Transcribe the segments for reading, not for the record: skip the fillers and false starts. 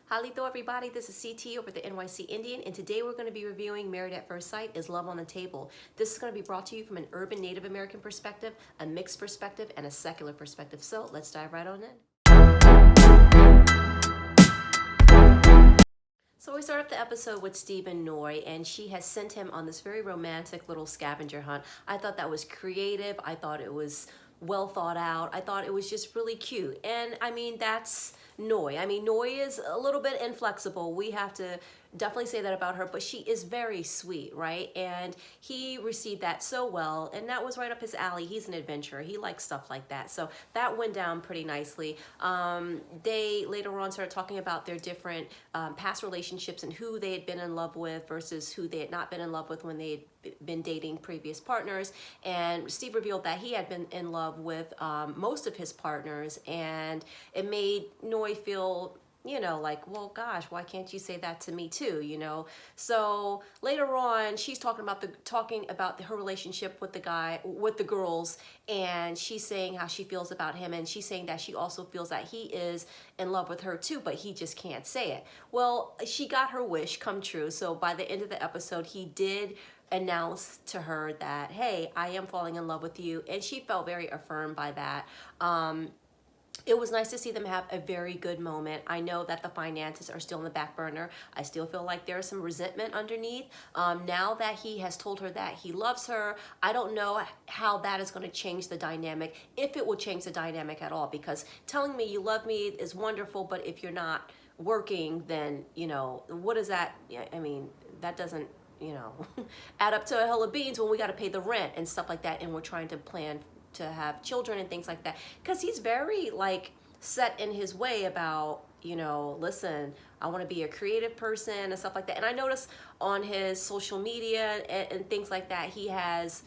Halito everybody, this is CT over the NYC Indian, and today we're going to be reviewing Married at First Sight, Is Love on the Table? This is going to be brought to you from an urban Native American perspective, a mixed perspective, and a secular perspective. So let's dive right on in. So we start off the episode with Steve and Noi, and she has sent him on this very romantic little scavenger hunt. I thought that was creative. I thought it was well thought out. I thought it was just really cute. And I mean, that's Noi. I mean, Noi is a little bit inflexible. We have to definitely say that about her, but she is very sweet, right? And he received that so well, and that was right up his alley. He's an adventurer. He likes stuff like that. So that went down pretty nicely. They later on started talking about their different past relationships and who they had been in love with versus who they had not been in love with when they had been dating previous partners. And Steve revealed that he had been in love with most of his partners, and it made Noi feel, you know, like, well, gosh, why can't you say that to me too, you know? So later on, she's talking about her relationship with the girls, and she's saying how she feels about him, and she's saying that she also feels that he is in love with her too, but he just can't say it. Well, she got her wish come true. So by the end of the episode, he did announce to her that, hey, I am falling in love with you, and she felt very affirmed by that. It was nice to see them have a very good moment. I know that the finances are still in the back burner. I still feel like there's some resentment underneath. Now that he has told her that he loves her, I don't know how that is going to change the dynamic, if it will change the dynamic at all, because telling me you love me is wonderful, but if you're not working, then, you know, what is that? I mean, that doesn't, you know, add up to a hill of beans when we got to pay the rent and stuff like that, and we're trying to plan to have children and things like that, because he's very like set in his way about, you know, listen, I want to be a creative person and stuff like that. And I noticed on his social media and things like that, he has,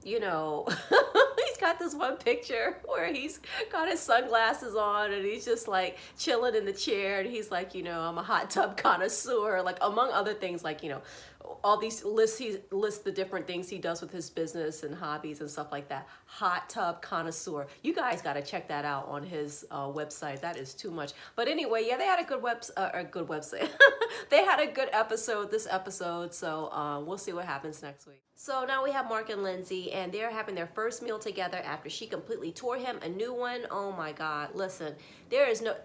you know, he's got this one picture where he's got his sunglasses on and he's just like chilling in the chair, and he's like, you know, I'm a hot tub connoisseur, like among other things, like, you know, all these lists, he lists the different things he does with his business and hobbies and stuff like that. Hot tub connoisseur. You guys got to check that out on his website. That is too much. But anyway, yeah, they had a good website. They had a good episode this episode. So we'll see what happens next week. So now we have Mark and Lindsay, and they're having their first meal together after she completely tore him a new one. Oh my God, listen,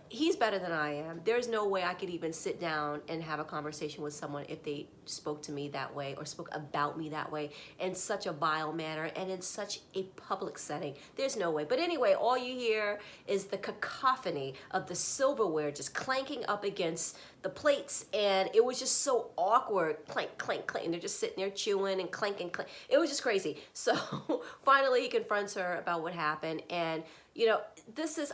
he's better than I am. There's no way I could even sit down and have a conversation with someone if they spoke to me that way or spoke about me that way in such a vile manner and in such a public setting. There's no way. But anyway, all you hear is the cacophony of the silverware just clanking up against the plates, and it was just so awkward. Clank, clank, clank, and they're just sitting there chewing and clanking, clank. It was just crazy. So finally he confronts her about what happened, and you know,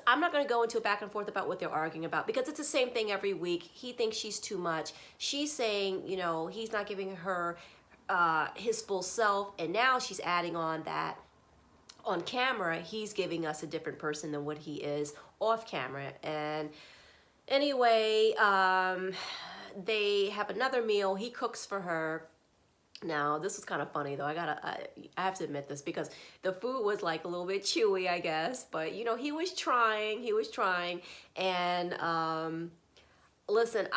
I'm not going to go into a back and forth about what they're arguing about, because it's the same thing every week. He thinks she's too much. She's saying, you know, he's not giving her his full self, and now she's adding on that on camera he's giving us a different person than what he is off camera. And anyway, they have another meal. He cooks for her. Now, this was kind of funny, though. I have to admit this, because the food was like a little bit chewy, I guess. But, you know, he was trying. And listen,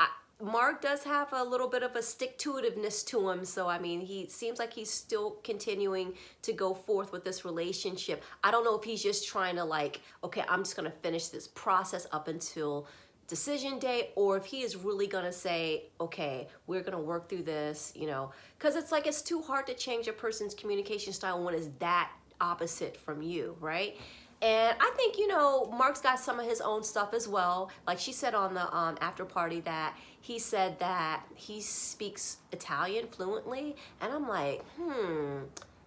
Mark does have a little bit of a stick-to-itiveness to him. So, I mean, he seems like he's still continuing to go forth with this relationship. I don't know if he's just trying to like, okay, I'm just going to finish this process up until decision day, or if he is really gonna say, okay, we're gonna work through this, you know, because it's like, it's too hard to change a person's communication style when it's that opposite from you, right? And I think, you know, Mark's got some of his own stuff as well. Like she said on the after party that he said that he speaks Italian fluently, and I'm like,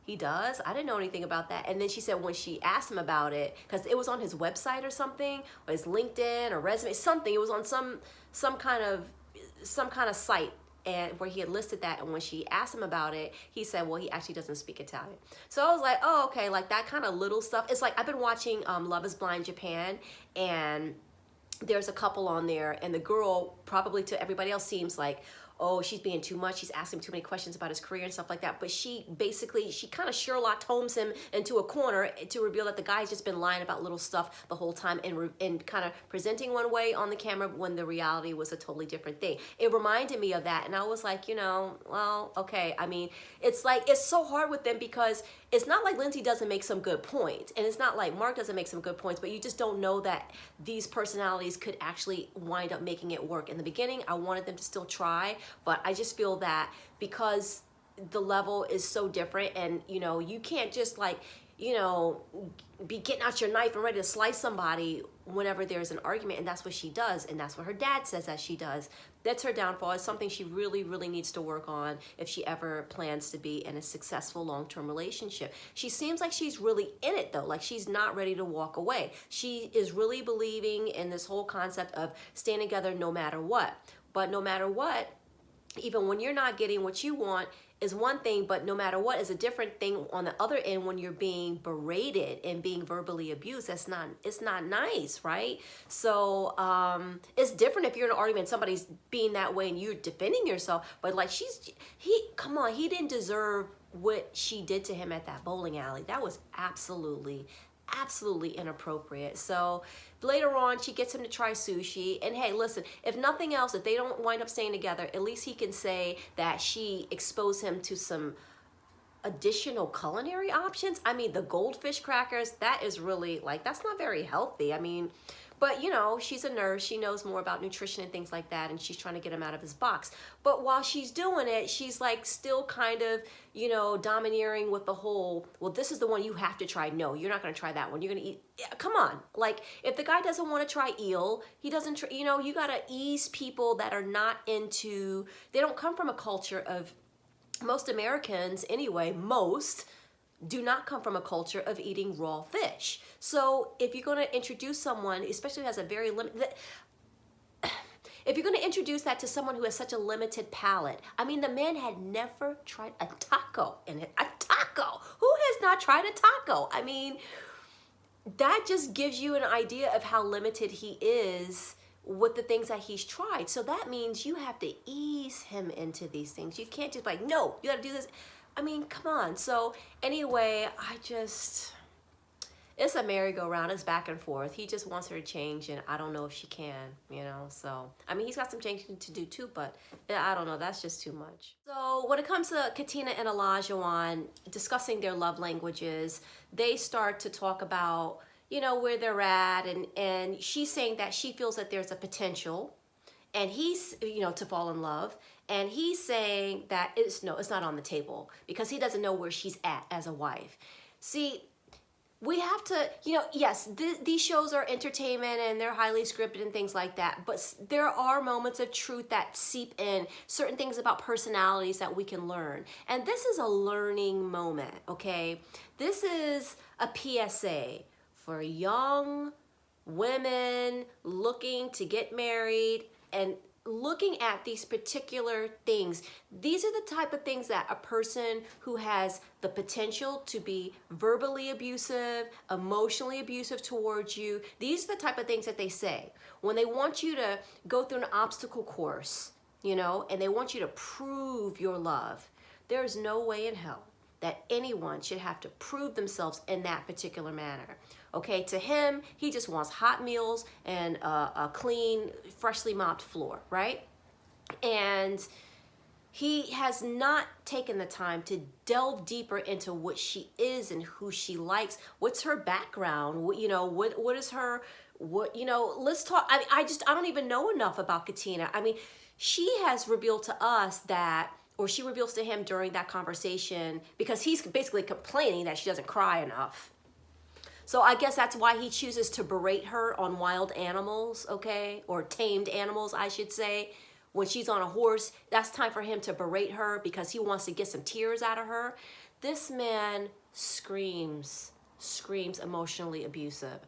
he does? I didn't know anything about that. And then she said when she asked him about it, because it was on his website or something, or his LinkedIn or resume, something. It was on some kind of site, and where he had listed that. And when she asked him about it, he said, well, he actually doesn't speak Italian. So I was like, oh, okay, like that kind of little stuff. It's like, I've been watching Love is Blind Japan, and there's a couple on there, and the girl, probably to everybody else, seems like, oh, she's being too much. She's asking too many questions about his career and stuff like that. But she kind of Sherlock Holmes him into a corner to reveal that the guy's just been lying about little stuff the whole time and kind of presenting one way on the camera when the reality was a totally different thing. It reminded me of that. And I was like, well, okay. I mean, it's so hard with them because it's not like Lindsay doesn't make some good points. And it's not like Mark doesn't make some good points, but you just don't know that these personalities could actually wind up making it work. In the beginning, I wanted them to still try, but I just feel that because the level is so different and, you can't just be getting out your knife and ready to slice somebody whenever there's an argument. And that's what she does. And that's what her dad says that she does. That's her downfall. It's something she really, really needs to work on if she ever plans to be in a successful long-term relationship. She seems like she's really in it though. Like she's not ready to walk away. She is really believing in this whole concept of staying together no matter what. But no matter what, even when you're not getting what you want, is one thing, but no matter what is a different thing on the other end when you're being berated and being verbally abused. It's not nice, right? So it's different if you're in an argument, somebody's being that way and you're defending yourself, but like come on, he didn't deserve what she did to him at that bowling alley. That was absolutely inappropriate. So later on, she gets him to try sushi. And hey, listen, if nothing else, if they don't wind up staying together, at least he can say that she exposed him to some additional culinary options. I mean, the goldfish crackers, that is really that's not very healthy. I mean, but she's a nurse. She knows more about nutrition and things like that. And she's trying to get him out of his box. But while she's doing it, she's still kind of, domineering with the whole, well, this is the one you have to try. No, you're not going to try that one. You're going to eat. Yeah, come on. If the guy doesn't want to try eel, he doesn't, you got to ease people that are not into, they don't come from a culture of, most Americans anyway, most do not come from a culture of eating raw fish. So if you're going to introduce someone, especially who has a very limited, if you're going to introduce that to someone who has such a limited palate, I mean, the man had never tried a taco in it. A taco. Who has not tried a taco? I mean, that just gives you an idea of how limited he is with the things that he's tried. So that means you have to ease him into these things. You can't just no, you got to do this. I mean, come on. So anyway, it's a merry-go-round. It's back and forth. He just wants her to change, and I don't know if she can, So, I mean, he's got some changing to do too, but I don't know. That's just too much. So when it comes to Katina and Olajuwon discussing their love languages, they start to talk about, where they're at, and she's saying that she feels that there's a potential, and he's, to fall in love. And he's saying that it's not on the table because he doesn't know where she's at as a wife. See, we have to, yes, these shows are entertainment and they're highly scripted and things like that. But there are moments of truth that seep in, certain things about personalities that we can learn. And this is a learning moment, okay? This is a PSA for young women looking to get married and looking at these particular things. These are the type of things that a person who has the potential to be verbally abusive, emotionally abusive towards you, these are the type of things that they say. When they want you to go through an obstacle course, and they want you to prove your love, there's no way in hell that anyone should have to prove themselves in that particular manner. Okay, to him, he just wants hot meals and a clean, freshly mopped floor, right? And he has not taken the time to delve deeper into what she is and who she likes. What's her background? What is her, let's talk. I don't even know enough about Katina. I mean, she has revealed to us that, or she reveals to him during that conversation, because he's basically complaining that she doesn't cry enough. So I guess that's why he chooses to berate her on wild animals, okay? Or tamed animals, I should say. When she's on a horse, that's time for him to berate her because he wants to get some tears out of her. This man screams emotionally abusive.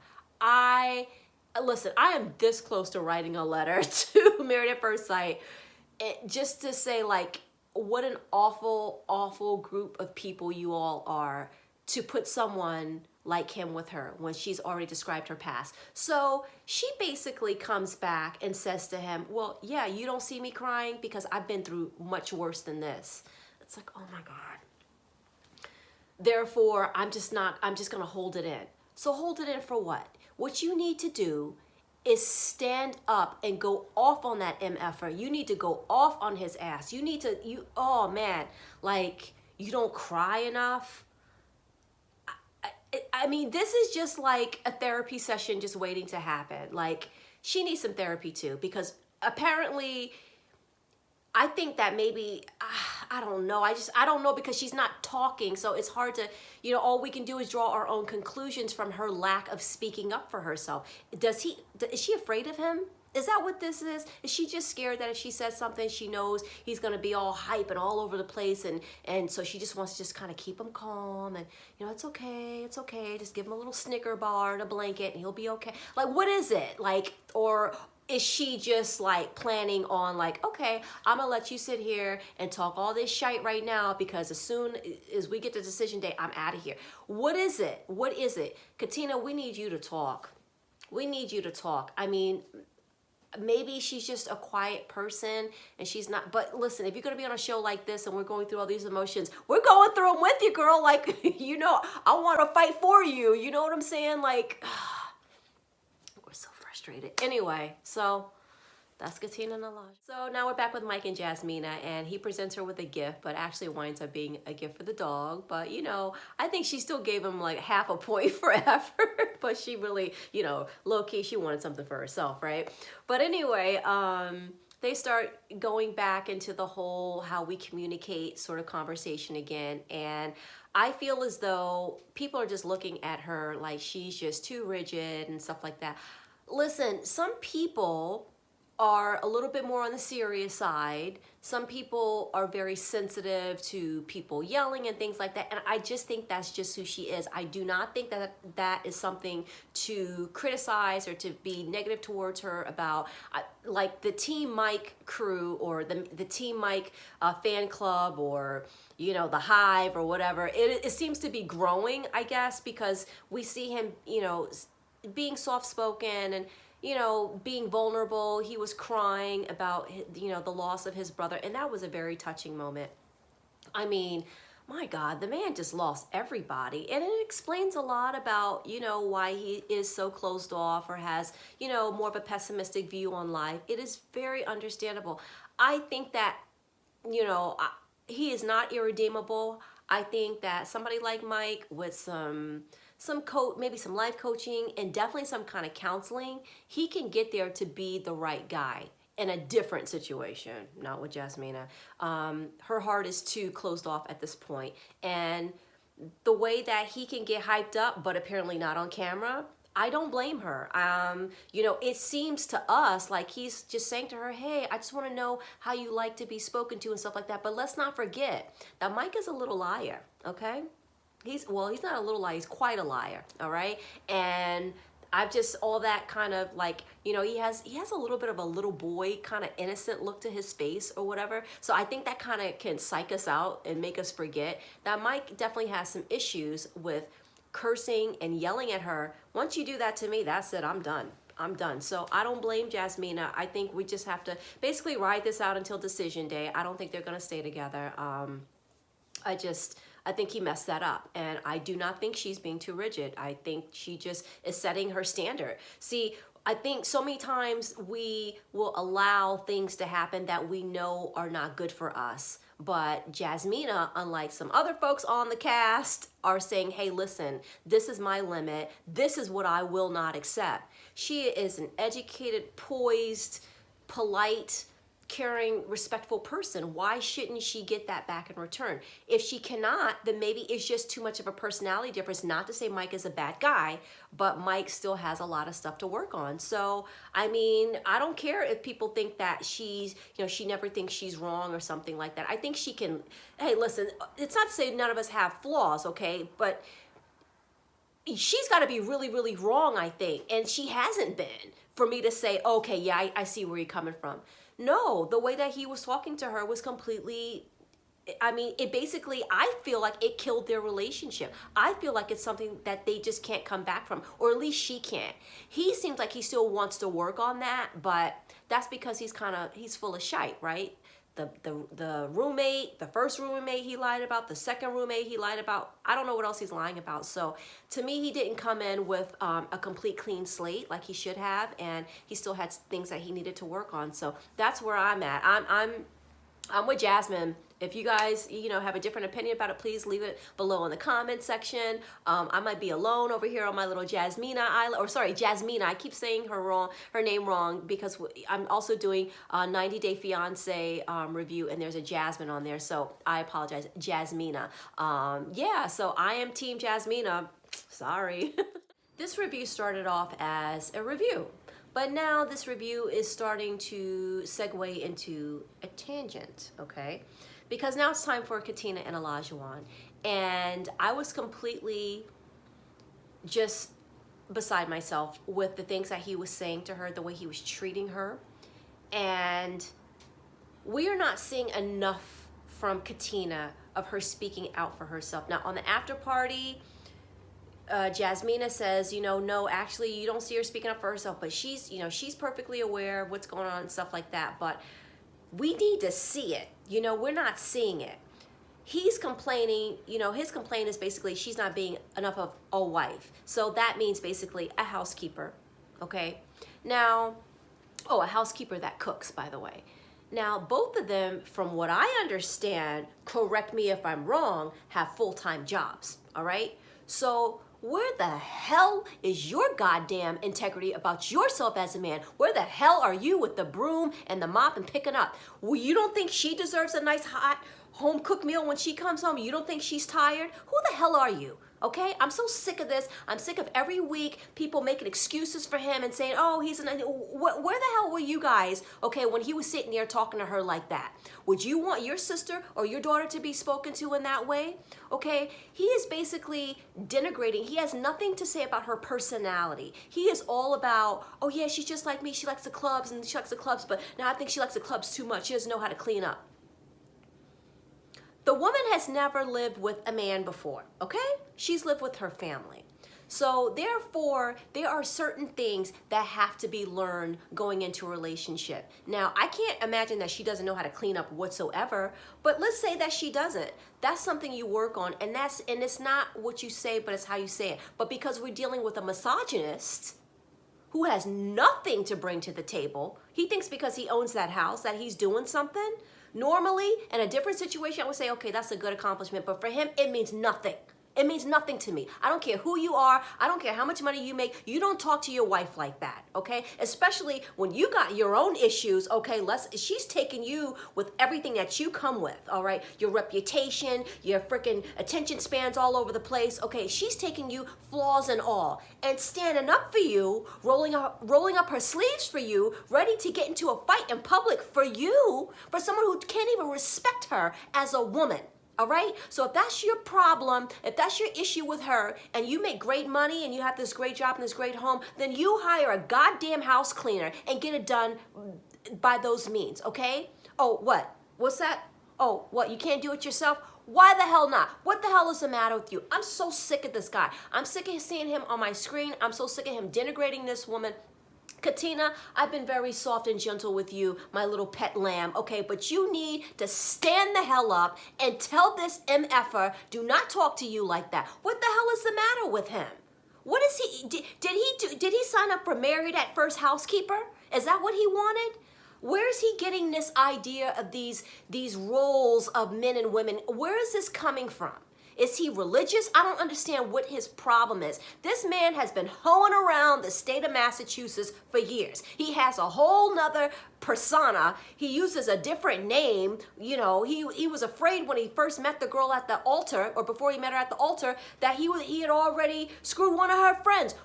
Listen, I am this close to writing a letter to Married at First Sight, just to say, what an awful, awful group of people you all are to put someone like him with her when she's already described her past. So she basically comes back and says to him, well, yeah, you don't see me crying because I've been through much worse than this. It's like, oh my God. Therefore, I'm just going to hold it in. So hold it in for what? What you need to do is stand up and go off on that MFer. You need to go off on his ass. You need to, oh man, like, you don't cry enough. I mean, this is just like a therapy session just waiting to happen. Like, she needs some therapy too, because apparently, I think that maybe, I don't know. I don't know, because she's not talking. So it's hard to, all we can do is draw our own conclusions from her lack of speaking up for herself. Is she afraid of him? Is that what this is? Is she just scared that if she says something, she knows he's going to be all hype and all over the place, and so she just wants to just kind of keep him calm, and it's okay, just give him a little Snicker bar and a blanket and he'll be okay. Like, what is it? Like, or is she just like planning on like, okay, I'm gonna let you sit here and talk all this shite right now, because as soon as we get to decision day, I'm out of here. What is it? What is it? Katina, we need you to talk. We need you to talk. I mean, maybe she's just a quiet person and she's not, but listen, if you're going to be on a show like this and we're going through all these emotions, we're going through them with you, girl. Like, I want to fight for you. You know what I'm saying? Like, we're so frustrated. Anyway, so that's Katina and Elijah. So now we're back with Mike and Jasmina, and he presents her with a gift, but actually winds up being a gift for the dog. But, I think she still gave him like half a point for effort, but she really, low-key, she wanted something for herself, right? But anyway, they start going back into the whole how we communicate sort of conversation again. And I feel as though people are just looking at her like she's just too rigid and stuff like that. Listen, some people are a little bit more on the serious side. Some people are very sensitive to people yelling and things like that. And I just think that's just who she is. I do not think that that is something to criticize or to be negative towards her about. Like the Team Mike crew, or the Team Mike fan club, or, the Hive or whatever. It seems to be growing, I guess, because we see him, being soft-spoken and, being vulnerable. He was crying about, the loss of his brother. And that was a very touching moment. I mean, my God, the man just lost everybody. And it explains a lot about, why he is so closed off or has, more of a pessimistic view on life. It is very understandable. I think that, he is not irredeemable. I think that somebody like Mike with maybe some life coaching and definitely some kind of counseling, he can get there to be the right guy in a different situation, not with Jasmina. Her heart is too closed off at this point. And the way that he can get hyped up, but apparently not on camera, I don't blame her. It seems to us like he's just saying to her, hey, I just want to know how you like to be spoken to and stuff like that. But let's not forget that Mike is a little liar, okay? He's not a little liar, he's quite a liar, all right? And I've just, all that kind of like, he has a little bit of a little boy kind of innocent look to his face or whatever. So I think that kind of can psych us out and make us forget that Mike definitely has some issues with cursing and yelling at her. Once you do that to me, that's it, I'm done. So I don't blame Jasmina. I think we just have to basically ride this out until decision day. I don't think they're going to stay together. I think he messed that up. And I do not think she's being too rigid. I think she just is setting her standard. See, I think so many times we will allow things to happen that we know are not good for us. But Jasmina, unlike some other folks on the cast, are saying, hey, listen, this is my limit. This is what I will not accept. She is an educated, poised, polite, caring, respectful person. Why shouldn't she get that back in return? If she cannot, then maybe it's just too much of a personality difference. Not to say Mike is a bad guy, but Mike still has a lot of stuff to work on. So, I mean, I don't care if people think that she's, she never thinks she's wrong or something like that. I think she can, hey, listen, it's not to say none of us have flaws, okay? But she's got to be really, really wrong, I think. And she hasn't been for me to say, okay, yeah, I see where you're coming from. No, the way that he was talking to her was completely I mean, it basically, I feel like it killed their relationship. I feel like it's something that they just can't come back from, or at least she can't. He seems like he still wants to work on that, but that's because he's full of shite, right? The roommate, the first roommate he lied about, the second roommate he lied about. I don't know what else he's lying about. So to me, he didn't come in with a complete clean slate like he should have, and he still had things that he needed to work on. So that's where I'm at. I'm with Jasmine. If you guys, have a different opinion about it, please leave it below in the comment section. I might be alone over here on my little Jasmina island, or sorry, Jasmina. I keep saying her name wrong, because I'm also doing a 90 Day Fiance review, and there's a Jasmine on there, so I apologize, Jasmina. Yeah, so I am Team Jasmina. Sorry. This review started off as a review, but now this review is starting to segue into a tangent, okay? Because now it's time for Katina and Olajuwon. And I was completely just beside myself with the things that he was saying to her, the way he was treating her. And we are not seeing enough from Katina of her speaking out for herself. Now, on the after party, Jasmina says, no, actually, you don't see her speaking up for herself, but she's perfectly aware of what's going on and stuff like that. But we need to see it. We're not seeing it. He's complaining, his complaint is basically she's not being enough of a wife. So that means basically a housekeeper, okay? Now, a housekeeper that cooks, by the way. Now, both of them, from what I understand, correct me if I'm wrong, have full-time jobs, all right? So where the hell is your goddamn integrity about yourself as a man? Where the hell are you with the broom and the mop and picking up? Well, you don't think she deserves a nice hot home cooked meal when she comes home? You don't think she's tired? Who the hell are you? Okay, I'm so sick of this. I'm sick of every week people making excuses for him and saying, oh, where the hell were you guys, okay, when he was sitting there talking to her like that? Would you want your sister or your daughter to be spoken to in that way? Okay, he is basically denigrating. He has nothing to say about her personality. He is all about, oh yeah, she's just like me. She likes the clubs and she likes the clubs, but now I think she likes the clubs too much. She doesn't know how to clean up. The woman has never lived with a man before, okay? She's lived with her family. So therefore, there are certain things that have to be learned going into a relationship. Now, I can't imagine that she doesn't know how to clean up whatsoever, but let's say that she doesn't. That's something you work on, and it's not what you say, but it's how you say it. But because we're dealing with a misogynist who has nothing to bring to the table, he thinks because he owns that house that he's doing something. Normally, in a different situation, I would say, okay, that's a good accomplishment. But for him, it means nothing. It means nothing to me. I don't care who you are. I don't care how much money you make. You don't talk to your wife like that, okay? Especially when you got your own issues, okay? She's taking you with everything that you come with, all right? Your reputation, your freaking attention spans all over the place, okay? She's taking you, flaws and all, and standing up for you, rolling up her sleeves for you, ready to get into a fight in public for you, for someone who can't even respect her as a woman. All right? So if that's your problem, if that's your issue with her, and you make great money and you have this great job and this great home, then you hire a goddamn house cleaner and get it done by those means, okay? Oh, what? What's that? Oh, what? You can't do it yourself? Why the hell not? What the hell is the matter with you? I'm so sick of this guy. I'm sick of seeing him on my screen. I'm so sick of him denigrating this woman. Katina, I've been very soft and gentle with you, my little pet lamb, okay? But you need to stand the hell up and tell this MFer, do not talk to you like that. What the hell is the matter with him? What is he, did he sign up for Married at First Housekeeper? Is that what he wanted? Where is he getting this idea of these roles of men and women? Where is this coming from? Is he religious? I don't understand what his problem is. This man has been hoeing around the state of Massachusetts for years. He has a whole nother persona. He uses a different name. You know, he was afraid when he first met the girl at the altar, or before he met her at the altar, that he had already screwed one of her friends.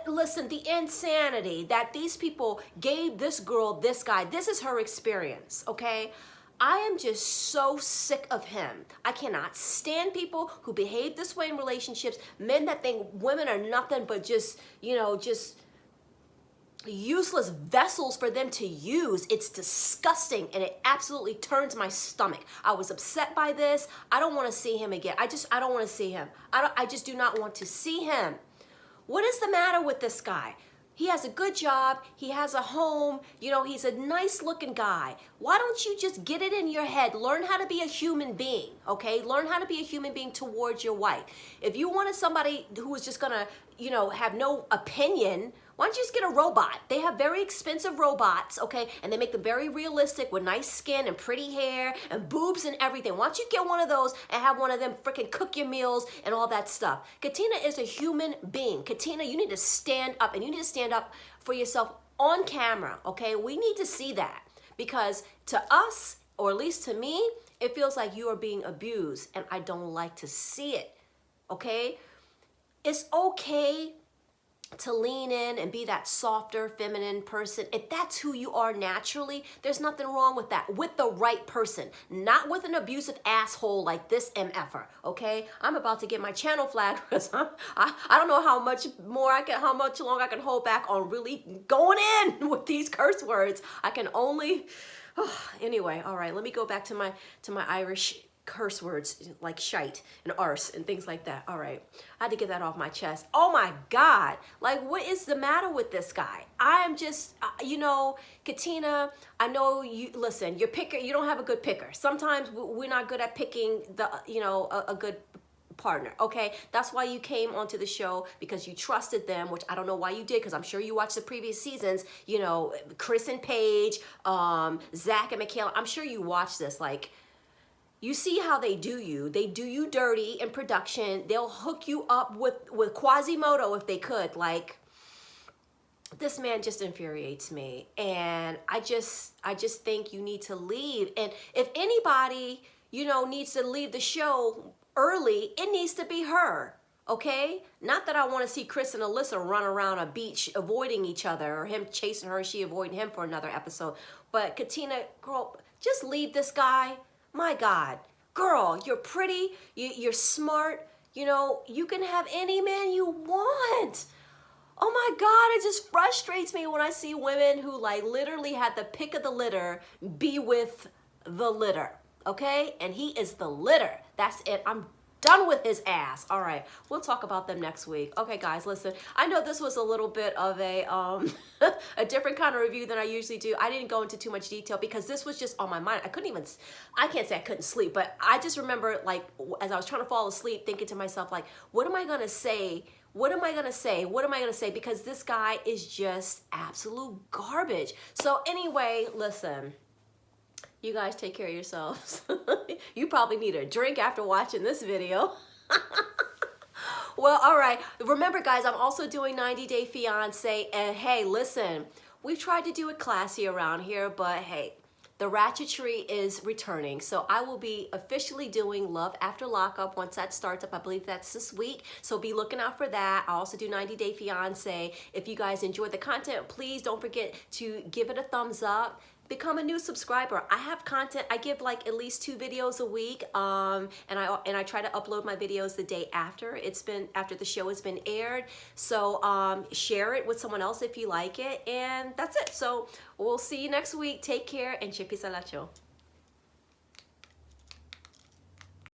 Listen, the insanity that these people gave this girl, this guy, this is her experience, okay? I am just so sick of him. I cannot stand people who behave this way in relationships, men that think women are nothing but just, useless vessels for them to use. It's disgusting, and it absolutely turns my stomach. I was upset by this. I don't want to see him again. I don't want to see him. I just do not want to see him. What is the matter with this guy? He has a good job. He has a home. You know, he's a nice looking guy. Why don't you just get it in your head? Learn how to be a human being, okay? Learn how to be a human being towards your wife. If you wanted somebody who is just gonna, you know, have no opinion, why don't you just get a robot? They have very expensive robots, okay? And they make them very realistic with nice skin and pretty hair and boobs and everything. Why don't you get one of those and have one of them freaking cook your meals and all that stuff? Katina is a human being. Katina, you need to stand up, and you need to stand up for yourself on camera, okay? We need to see that, because to us, or at least to me, it feels like you are being abused, and I don't like to see it, okay? It's okay to lean in and be that softer, feminine person. If that's who you are naturally, there's nothing wrong with that. With the right person, not with an abusive asshole like this MFer, okay? I'm about to get my channel flagged because I don't know how much longer I can hold back on really going in with these curse words. I can only, anyway, all right, let me go back to my Irish curse words like shite and arse and things like that. All right, I had to get that off my chest. Oh my God, like what is the matter with this guy? I am just, you know, Katina, I know you, listen, your picker, you don't have a good picker. Sometimes we're not good at picking the, you know, a good partner, okay? That's why you came onto the show, because you trusted them, which I don't know why you did, because I'm sure you watched the previous seasons, you know, Chris and Paige, Zach and Michaela. I'm sure you watched this, like, you see how they do you. They do you dirty in production. They'll hook you up with Quasimodo if they could. Like, this man just infuriates me. And I just think you need to leave. And if anybody, you know, needs to leave the show early, it needs to be her. Okay? Not that I want to see Chris and Alyssa run around a beach avoiding each other, or him chasing her and she avoiding him for another episode. But Katina, girl, just leave this guy. My God, girl, you're pretty, you're smart, you know, you can have any man you want. Oh my God, it just frustrates me when I see women who like literally had the pick of the litter be with the litter, okay? And he is the litter. That's it. I'm done with his ass. All right, we'll talk about them next week. Okay, guys, listen, I know this was a little bit of a a different kind of review than I usually do. I didn't go into too much detail because this was just on my mind. I can't say I couldn't sleep, but I just remember, like, as I was trying to fall asleep, thinking to myself, like, what am I gonna say? What am I gonna say? What am I gonna say? Because this guy is just absolute garbage. So anyway, listen, you guys take care of yourselves. You probably need a drink after watching this video. Well, all right. Remember, guys, I'm also doing 90 Day Fiancé. And hey, listen, we've tried to do it classy around here, but hey, the ratchetry is returning. So I will be officially doing Love After Lockup once that starts up. I believe that's this week. So be looking out for that. I also do 90 Day Fiancé. If you guys enjoyed the content, please don't forget to give it a thumbs up. Become a new subscriber. I have content. I give like at least 2 videos a week, and I try to upload my videos the day after the show has been aired. So share it with someone else if you like it, and that's it. So we'll see you next week. Take care, and chipis alacho.